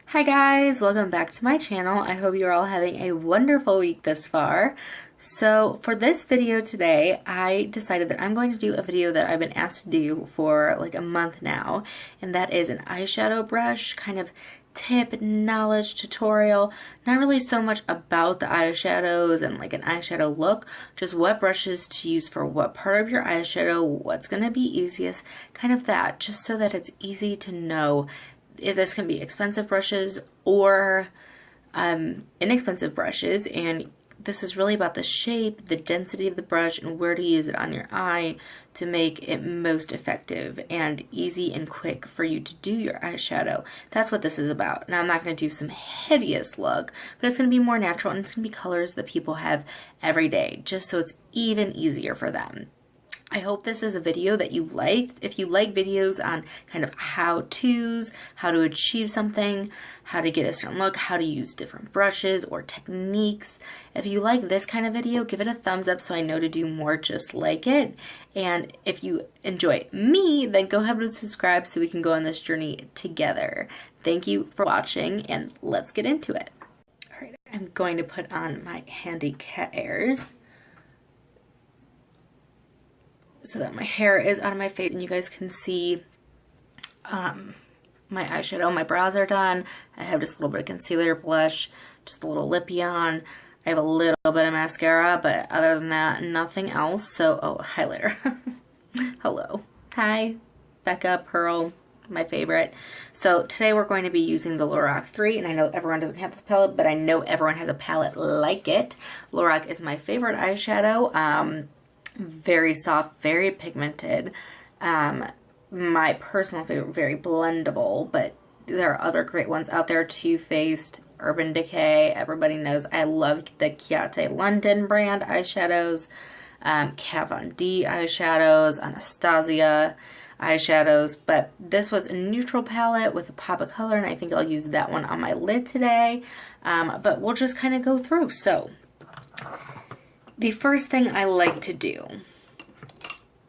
Hi guys, welcome back to my channel. I hope you're all having a wonderful week thus far. So for this video today, I decided that I'm going to do a video that I've been asked to do for like a month now, and that is an eyeshadow brush kind of tip, knowledge, tutorial. Not really so much about the eyeshadows and like an eyeshadow look, just what brushes to use for what part of your eyeshadow, what's going to be easiest, kind of that, just so that it's easy to know if this can be expensive brushes or inexpensive brushes. And this is really about the shape, the density of the brush, and where to use it on your eye to make it most effective and easy and quick for you to do your eyeshadow. That's what this is about. Now, I'm not going to do some hideous look, but it's going to be more natural, and it's going to be colors that people have every day, just so it's even easier for them. I hope this is a video that you liked. If you like videos on kind of how-tos, how to achieve something, how to get a certain look, how to use different brushes or techniques, if you like this kind of video, give it a thumbs up so I know to do more just like it. And if you enjoy me, then go ahead and subscribe so we can go on this journey together. Thank you for watching, and let's get into it. All right, I'm going to put on my handy cat ears so that my hair is out of my face and you guys can see my eyeshadow. My brows are done. I have just a little bit of concealer, blush, just a little lippy on. I have a little bit of mascara, but other than that, nothing else. So, oh, highlighter. Hello. Hi. Becca, Pearl, my favorite. So today we're going to be using the Lorac 3, and I know everyone doesn't have this palette, but I know everyone has a palette like it. Lorac is my favorite eyeshadow. Very soft, very pigmented. My personal favorite, very blendable, but there are other great ones out there. Too Faced, Urban Decay, everybody knows I love the Chiate London brand eyeshadows, Kat Von D eyeshadows, Anastasia eyeshadows, but this was a neutral palette with a pop of color, and I think I'll use that one on my lid today, but we'll just kind of go through. So the first thing I like to do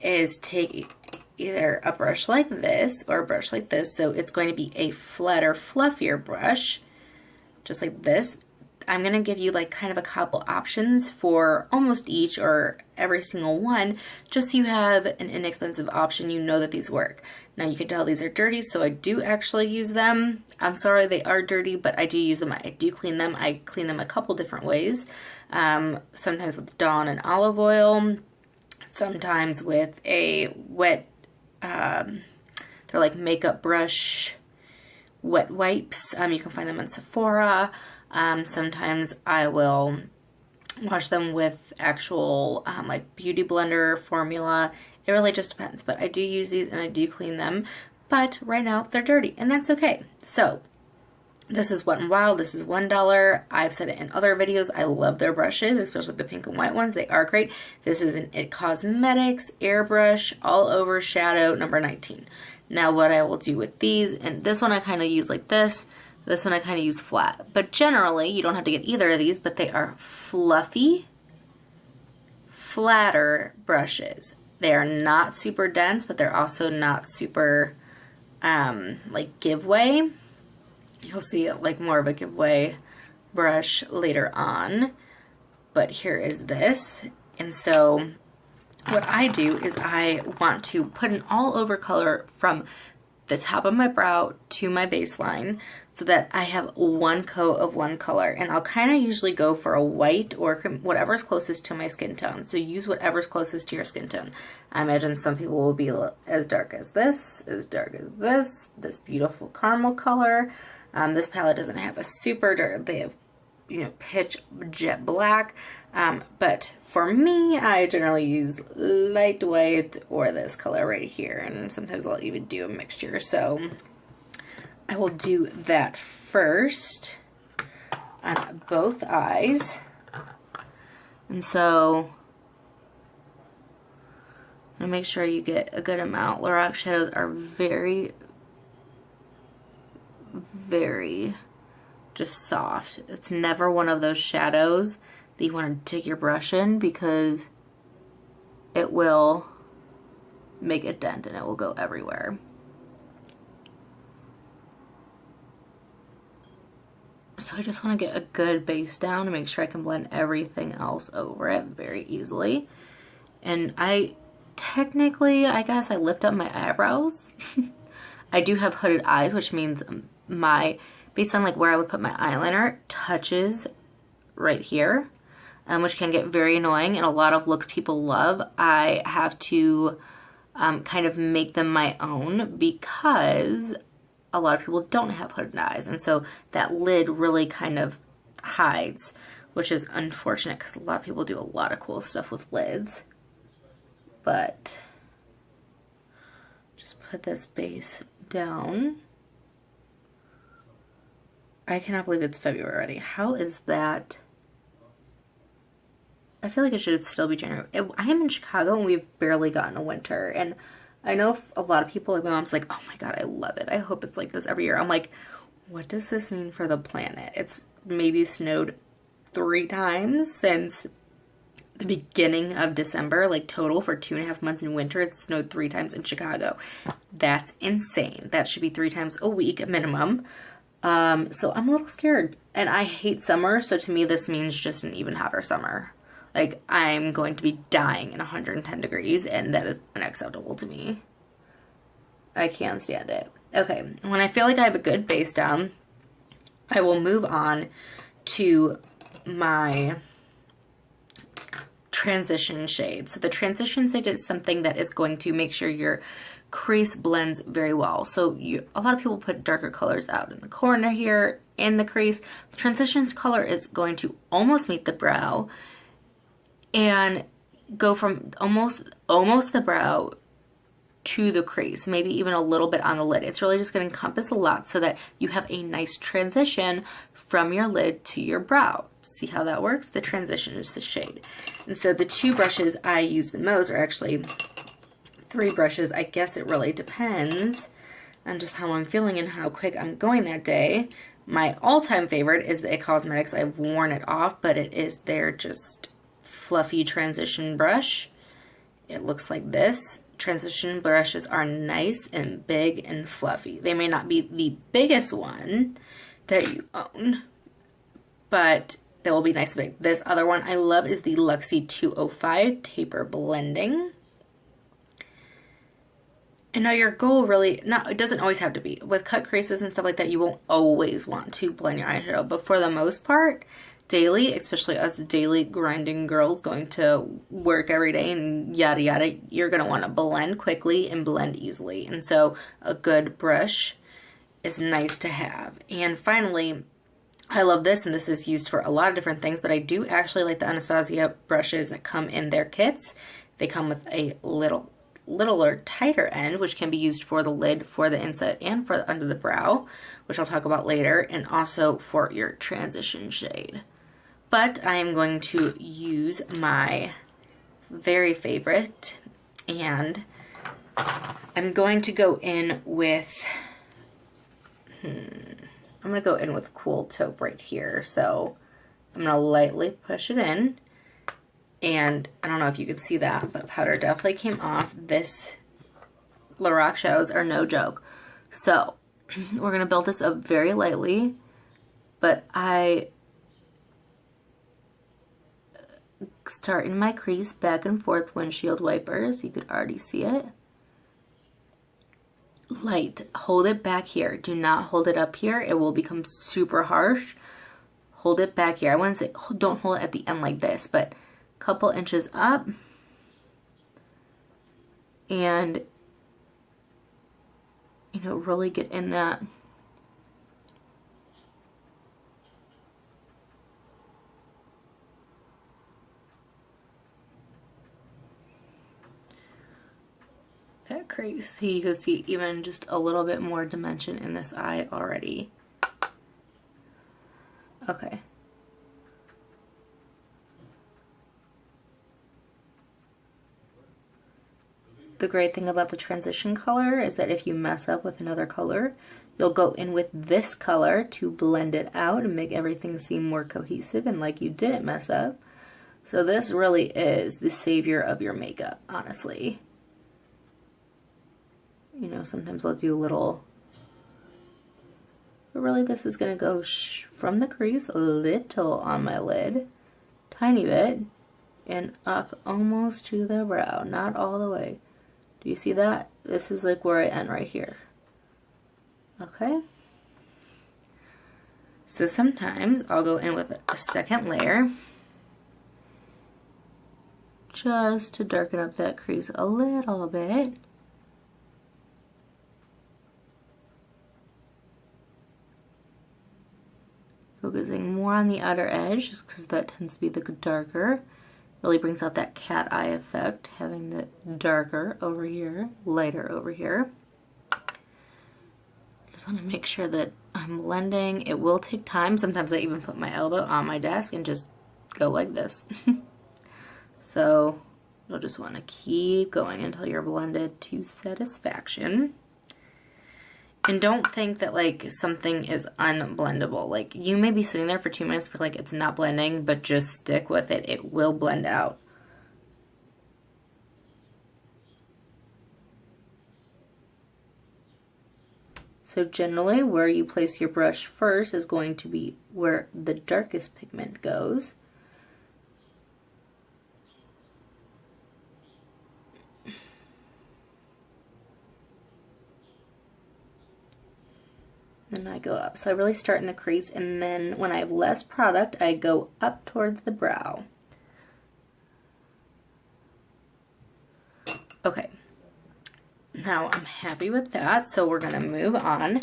is take either a brush like this or a brush like this. So it's going to be a flatter, fluffier brush, just like this. I'm going to give you like kind of a couple options for almost each or every single one, just so you have an inexpensive option. You know that these work. Now you can tell these are dirty, so I do actually use them. I'm sorry they are dirty, but I do use them. I do clean them. I clean them a couple different ways. Sometimes with Dawn and olive oil, sometimes with a wet, they're like makeup brush wet wipes. You can find them in Sephora. Sometimes I will wash them with actual like beauty blender formula. It really just depends, but I do use these and I do clean them, but right now they're dirty, and that's okay. So this is Wet n Wild. This is $1. I've said it in other videos. I love their brushes, especially the pink and white ones. They are great. This is an It Cosmetics Airbrush All Over Shadow number 19. Now what I will do with these, and this one I kind of use like this. This one I kind of use flat. But generally, you don't have to get either of these, but they are fluffy, flatter brushes. They are not super dense, but they're also not super like giveaway. You'll see it like more of a giveaway brush later on, but here is this. And so what I do is I want to put an all over color from the top of my brow to my baseline so that I have one coat of one color, and I'll kind of usually go for a white or whatever's closest to my skin tone. So use whatever's closest to your skin tone. I imagine some people will be as dark as this beautiful caramel color. This palette doesn't have a super dark, they have, you know, pitch jet black. But for me, I generally use light white or this color right here. And sometimes I'll even do a mixture. So I will do that first on both eyes. And so I'm gonna make sure you get a good amount. Lorac shadows are very, very just soft. It's never one of those shadows that you want to dig your brush in, because it will make a dent and it will go everywhere. So I just want to get a good base down to make sure I can blend everything else over it very easily. And I guess I lift up my eyebrows. I do have hooded eyes, which means based on like where I would put my eyeliner, touches right here, which can get very annoying, and a lot of looks people love, I have to kind of make them my own because a lot of people don't have hooded eyes, and so that lid really kind of hides, which is unfortunate because a lot of people do a lot of cool stuff with lids. But just put this base down. I cannot believe it's February already. How is that? I feel like it should still be January. I am in Chicago and we've barely gotten a winter, and I know a lot of people, like my mom's like, oh my god, I love it. I hope it's like this every year. I'm like, what does this mean for the planet? It's maybe snowed 3 times since the beginning of December, like total for 2.5 months in winter. It's snowed 3 times in Chicago. That's insane. That should be 3 times a week minimum. So I'm a little scared, and I hate summer. So to me, this means just an even hotter summer. Like, I'm going to be dying in 110 degrees, and that is unacceptable to me. I can't stand it. Okay, when I feel like I have a good base down, I will move on to my transition shade. So the transition shade is something that is going to make sure your crease blends very well. So a lot of people put darker colors out in the corner here in the crease. The transition color is going to almost meet the brow and go from almost the brow to the crease, maybe even a little bit on the lid. It's really just going to encompass a lot so that you have a nice transition from your lid to your brow. See how that works? The transition is the shade. And so the 2 brushes I use the most, are actually 3 brushes. I guess it really depends on just how I'm feeling and how quick I'm going that day. My all-time favorite is the It Cosmetics. I've worn it off, but it is their just fluffy transition brush. It looks like this. Transition brushes are nice and big and fluffy. They may not be the biggest one that you own, but they will be nice and big. This other one I love is the Luxe 205 Taper Blending. And now your goal really, it doesn't always have to be. With cut creases and stuff like that, you won't always want to blend your eyeshadow, but for the most part, daily, especially as daily grinding girls going to work every day and yada yada, you're going to want to blend quickly and blend easily. And so a good brush is nice to have. And finally, I love this, and this is used for a lot of different things, but I do actually like the Anastasia brushes that come in their kits. They come with a littler, tighter end, which can be used for the lid, for the inset, and for under the brow, which I'll talk about later, and also for your transition shade. But I am going to use my very favorite, and I'm going to go in with, Cool Taupe right here. So I'm going to lightly push it in, and I don't know if you could see that, but powder definitely came off. This Lorac shadows are no joke. So we're going to build this up very lightly, but I start in my crease, back and forth windshield wipers. You could already see it. Light. Hold it back here. Do not hold it up here. It will become super harsh. Hold it back here. I wouldn't say don't hold it at the end like this, but a couple inches up. And, you know, really get in that. That crease. So you could see even just a little bit more dimension in this eye already. Okay. The great thing about the transition color is that if you mess up with another color, you'll go in with this color to blend it out and make everything seem more cohesive and like you didn't mess up. So this really is the savior of your makeup, honestly. You know, sometimes I'll do a little But really this is going to go from the crease a little on my lid, tiny bit, and up almost to the brow, not all the way. Do you see that? This is like where I end right here. Okay? So sometimes I'll go in with a second layer just to darken up that crease a little bit. Focusing more on the outer edge just because that tends to be the darker. Really brings out that cat eye effect, having the darker over here, lighter over here. Just want to make sure that I'm blending. It will take time. Sometimes I even put my elbow on my desk and just go like this. So you'll just want to keep going until you're blended to satisfaction. And don't think that like something is unblendable. Like you may be sitting there for 2 minutes for like it's not blending, but just stick with it. It will blend out. So generally where you place your brush first is going to be where the darkest pigment goes. Then I go up. So I really start in the crease, and then when I have less product, I go up towards the brow. Okay. Now I'm happy with that, so we're gonna move on.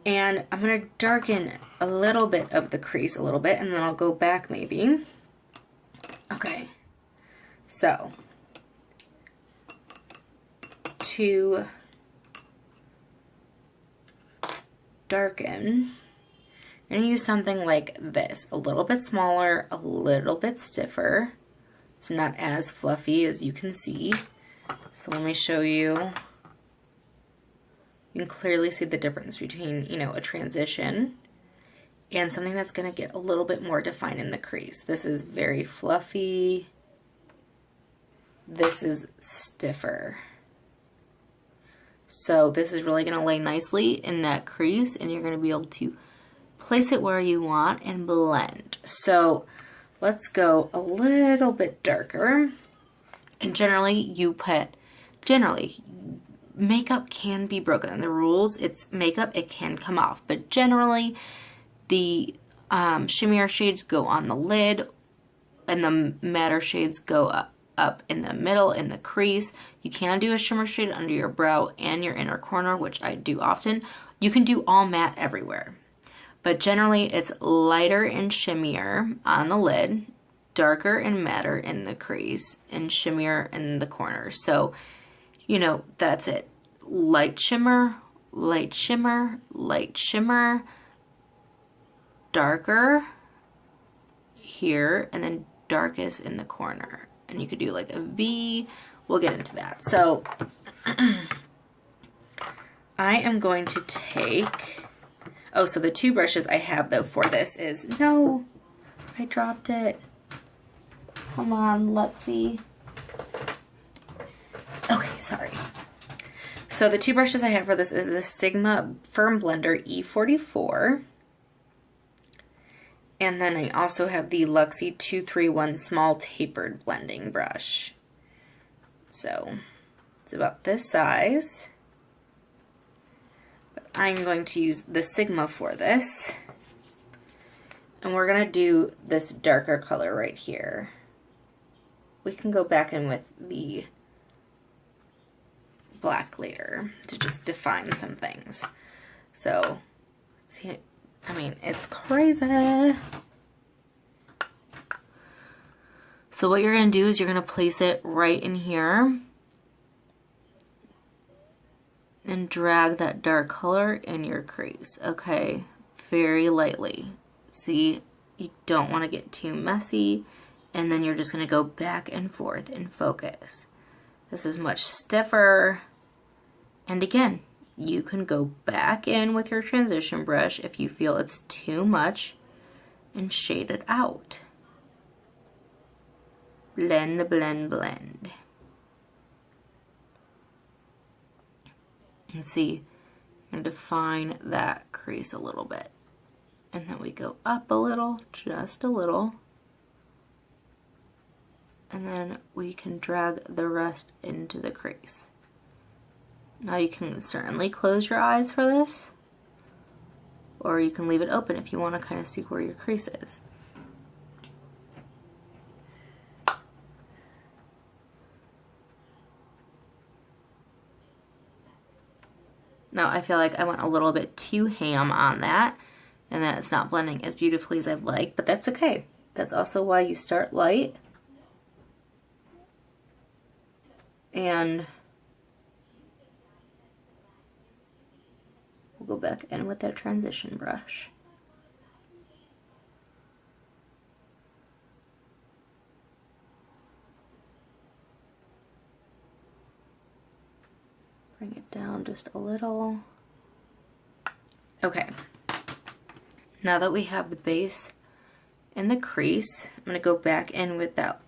And I'm gonna darken a little bit of the crease a little bit, and then I'll go back maybe. Okay. So, to darken, I'm going to use something like this, a little bit smaller, a little bit stiffer. It's not as fluffy as you can see. So let me show you. You can clearly see the difference between, you know, a transition and something that's going to get a little bit more defined in the crease. This is very fluffy. This is stiffer. So this is really going to lay nicely in that crease, and you're going to be able to place it where you want and blend. So let's go a little bit darker. And generally makeup can be broken. In the rules, it's makeup, it can come off. But generally, the shimmer shades go on the lid, and the matter shades go up in the middle in the crease. You can do a shimmer shade under your brow and your inner corner, which I do often. You can do all matte everywhere, but generally it's lighter in shimmer on the lid, darker and matter in the crease, and shimmer in the corners. So, you know, that's it. Light shimmer, light shimmer, light shimmer, darker here, and then darkest in the corner. And you could do like a V. We'll get into that. So I am going to take, oh, so the two brushes I have though for this is, no, I dropped it. Come on, Luxe. Okay, sorry. So the two brushes I have for this is the Sigma Firm Blender E44. And then I also have the Luxe 231 Small Tapered Blending Brush. So it's about this size. But I'm going to use the Sigma for this. And we're going to do this darker color right here. We can go back in with the black later to just define some things. So, see, I mean, it's crazy. So what you're going to do is you're going to place it right in here and drag that dark color in your crease, okay? Very lightly. See, you don't want to get too messy, and then you're just going to go back and forth and focus. This is much stiffer, and again, you can go back in with your transition brush if you feel it's too much and shade it out. Blend, blend, blend. And see, and define that crease a little bit. And then we go up a little, just a little. And then we can drag the rest into the crease. Now you can certainly close your eyes for this, or you can leave it open if you want to kind of see where your crease is. Now I feel like I went a little bit too ham on that, and that it's not blending as beautifully as I'd like, but that's okay. That's also why you start light. And we'll go back in with that transition brush. Bring it down just a little. Okay. Now that we have the base and the crease, I'm going to go back in with that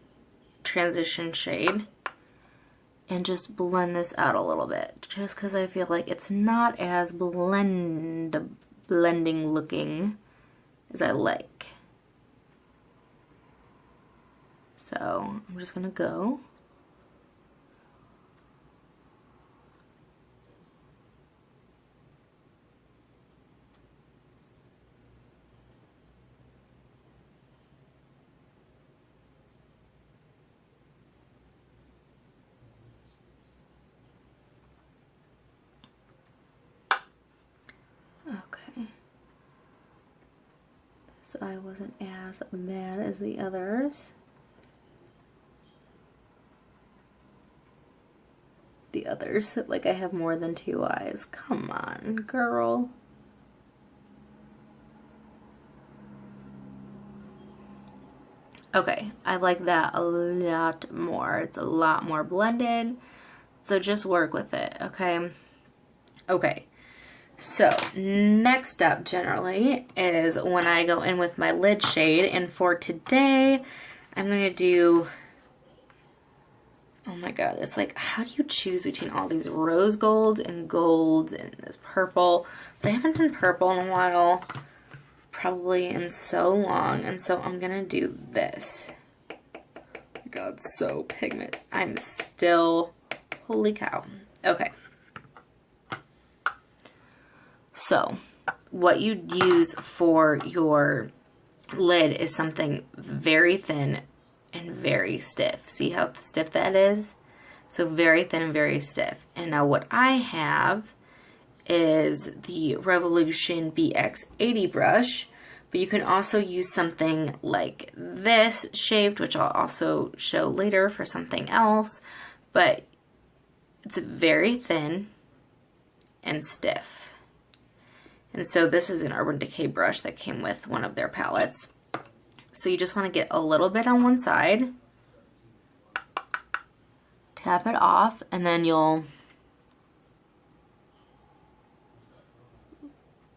transition shade and just blend this out a little bit, just because I feel like it's not as blending looking as I like. So I'm just going to go. Okay. This eye wasn't as bad as the others. Like I have more than two eyes. Come on, girl. Okay, I like that a lot more. It's a lot more blended. So just work with it, okay? Okay. So next up generally is when I go in with my lid shade, and for today I'm going to do, oh my god, it's like, how do you choose between all these rose golds and golds and this purple? But I haven't done purple in a while, probably in so long, and so I'm going to do this. Oh my god, so pigment. I'm still, holy cow. Okay. So, what you'd use for your lid is something very thin and very stiff. See how stiff that is? So very thin and very stiff. And now what I have is the Revolution BX80 brush, but you can also use something like this shaped, which I'll also show later for something else, but it's very thin and stiff. And so this is an Urban Decay brush that came with one of their palettes. So you just want to get a little bit on one side, tap it off, and then you'll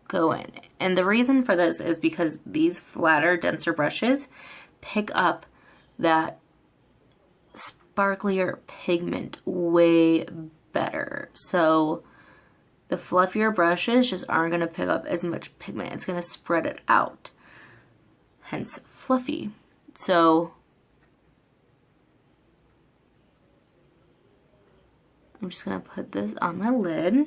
go in. And the reason for this is because these flatter, denser brushes pick up that sparklier pigment way better. So the fluffier brushes just aren't going to pick up as much pigment. It's going to spread it out. Hence fluffy. So I'm just going to put this on my lid.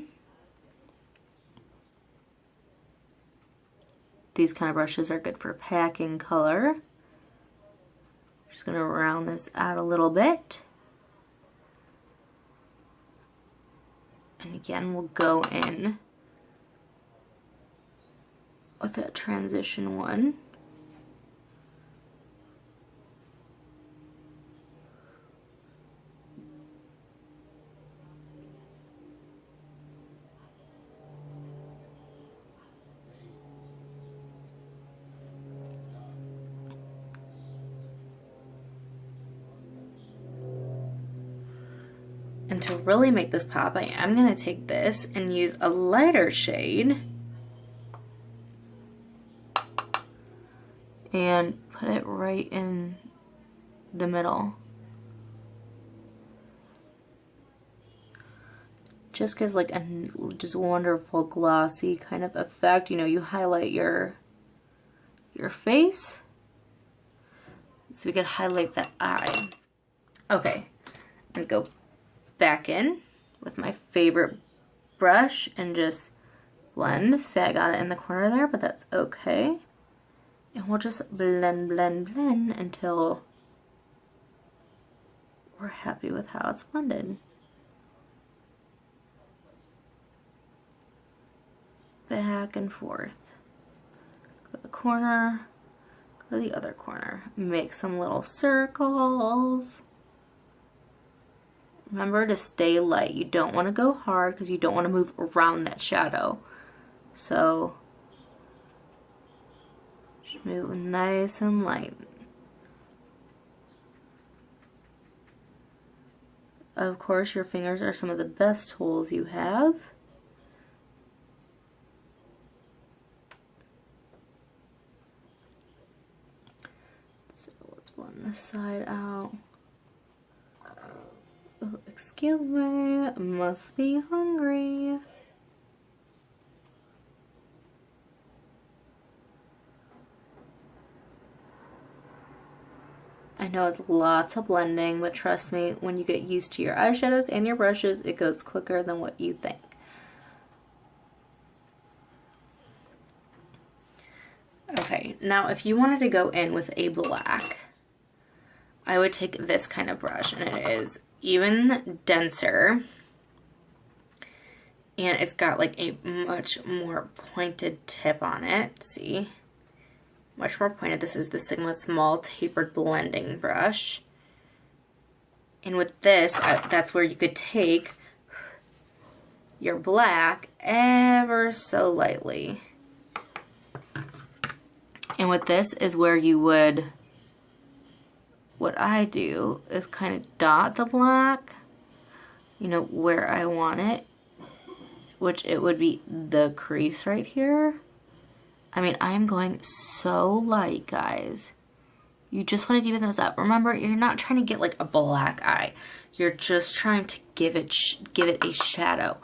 These kind of brushes are good for packing color. Just going to round this out a little bit. And again, we'll go in with that transition one. And to really make this pop, I am going to take this and use a lighter shade and put it right in the middle. just gives like a just wonderful glossy kind of effect. You know, you highlight your face, so we could highlight the eye. Okay, I'm gonna go back in with my favorite brush and just blend. See, I got it in the corner there, but that's okay. And we'll just blend, blend, blend until we're happy with how it's blended. Back and forth. Go to the corner, go to the other corner. Make some little circles. Remember to stay light. You don't want to go hard because you don't want to move around that shadow. So just move nice and light. Of course, your fingers are some of the best tools you have. So let's blend this side out. Oh, excuse me, must be hungry. I know it's lots of blending, but trust me, when you get used to your eyeshadows and your brushes, it goes quicker than what you think. Okay, now if you wanted to go in with a black, I would take this kind of brush, and it is even denser, and it's got like a much more pointed tip on it. See? Much more pointed. This is the Sigma Small Tapered Blending Brush. And with this, that's where you could take your black ever so lightly. And with this is where you would, what I do is kind of dot the black, you know, where I want it, which it would be the crease right here. I mean, I am going so light, guys. You just want to deepen those up. Remember, you're not trying to get like a black eye. You're just trying to give it a shadow.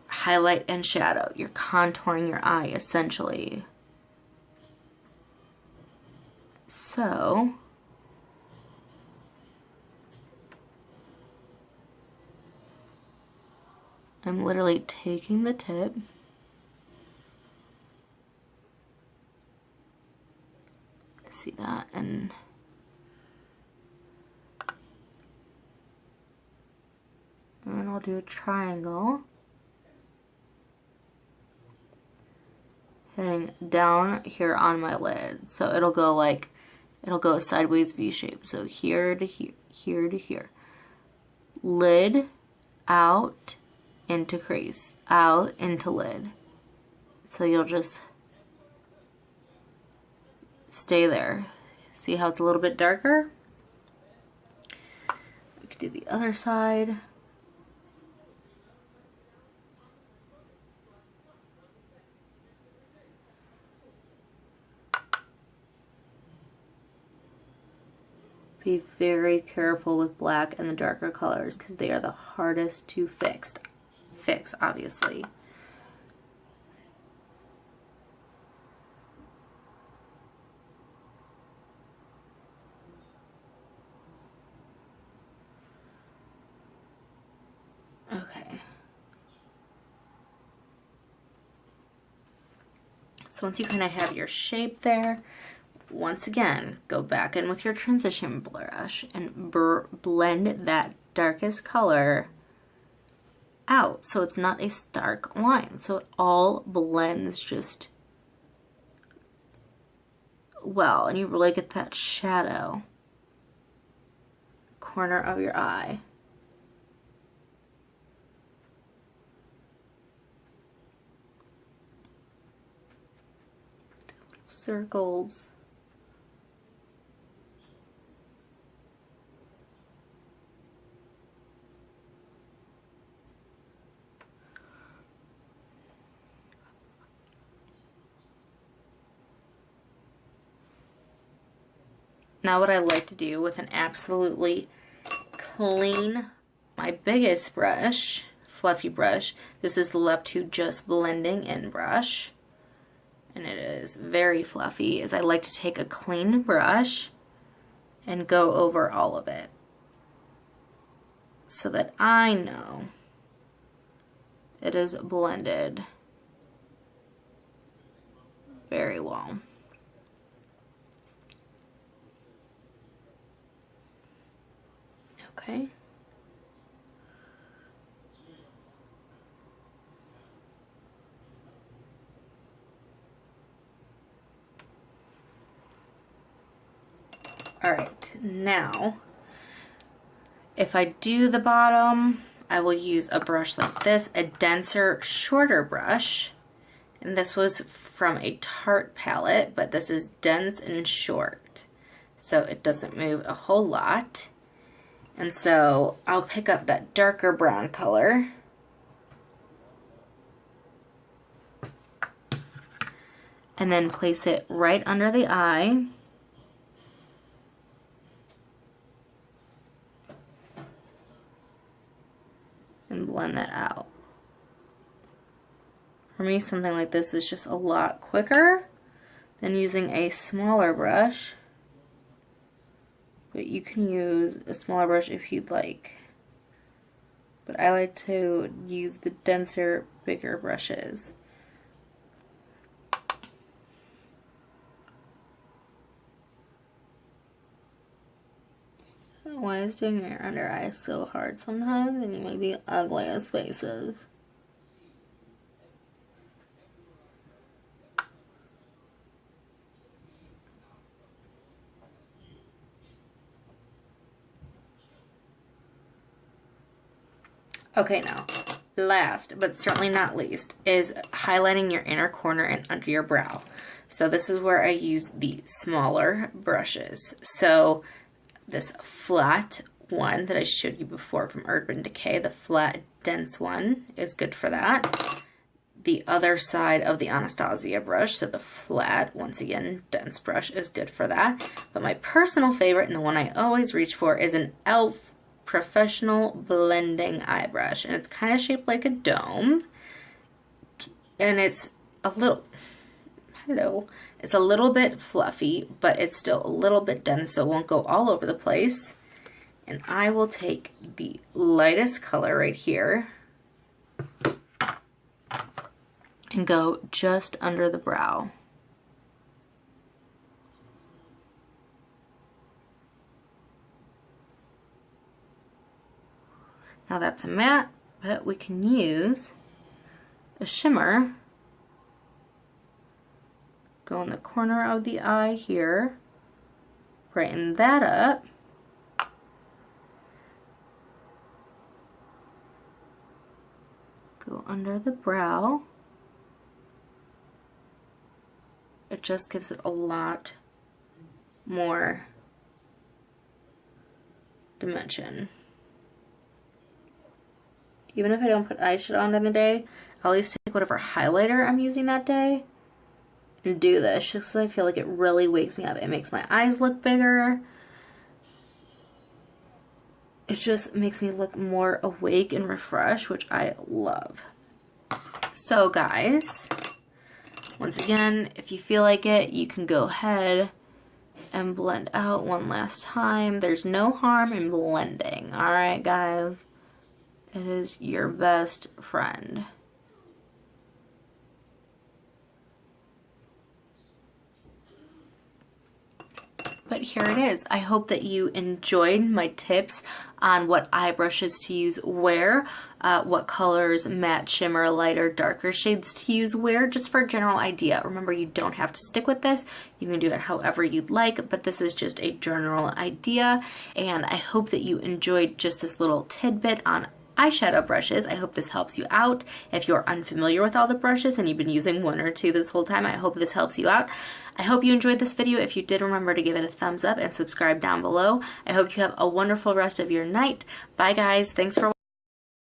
Highlight and shadow. You're contouring your eye, essentially. So, I'm literally taking the tip, see that, and then I'll do a triangle, heading down here on my lid, so it'll go like, it'll go a sideways V shape, so here to here, here to here, lid, out, into crease, out, into lid, so you'll just stay there. See how it's a little bit darker? We could do the other side. Be very careful with black and the darker colors because they are the hardest to fix, obviously. Okay. So once you kind of have your shape there, once again, go back in with your transition brush and blend that darkest color out so it's not a stark line. So it all blends just well, and you really get that shadow corner of your eye. Circles. Now what I like to do with an absolutely clean, my biggest brush, fluffy brush. This is the Lep 2 Just Blending In brush. And it is very fluffy, as I like to take a clean brush and go over all of it so that I know it is blended very well. Okay. All right, now, if I do the bottom, I will use a brush like this, a denser, shorter brush. And this was from a Tarte palette, but this is dense and short, so it doesn't move a whole lot. And so I'll pick up that darker brown color and then place it right under the eye. And blend that out. For me, something like this is just a lot quicker than using a smaller brush. But you can use a smaller brush if you'd like. But I like to use the denser, bigger brushes. Why is doing your under eyes so hard sometimes, and you make the ugliest faces? Okay, now, last, but certainly not least, is highlighting your inner corner and under your brow. So this is where I use the smaller brushes. So this flat one that I showed you before from Urban Decay, the flat, dense one, is good for that. The other side of the Anastasia brush, so the flat, once again, dense brush, is good for that. But my personal favorite, and the one I always reach for, is an e.l.f. Professional Blending Eye Brush. And it's kind of shaped like a dome. And it's a little... Hello. It's a little bit fluffy, but it's still a little bit dense, so it won't go all over the place. And I will take the lightest color right here and go just under the brow. Now that's a matte, but we can use a shimmer. Go in the corner of the eye here, brighten that up. Go under the brow. It just gives it a lot more dimension. Even if I don't put eyeshadow on in the day, I'll at least take whatever highlighter I'm using that day and do this, just so I feel like it really wakes me up. It makes my eyes look bigger. It just makes me look more awake and refreshed, which I love. So guys, once again, if you feel like it, you can go ahead and blend out one last time. There's no harm in blending, alright guys? It is your best friend. But here it is. I hope that you enjoyed my tips on what eye brushes to use where, what colors, matte, shimmer, lighter, darker shades to use where, just for a general idea. Remember, you don't have to stick with this. You can do it however you'd like, but this is just a general idea. And I hope that you enjoyed just this little tidbit on eyeshadow brushes. I hope this helps you out. If you're unfamiliar with all the brushes and you've been using one or two this whole time, I hope this helps you out. I hope you enjoyed this video. If you did, remember to give it a thumbs up and subscribe down below. I hope you have a wonderful rest of your night. Bye guys. Thanks for watching.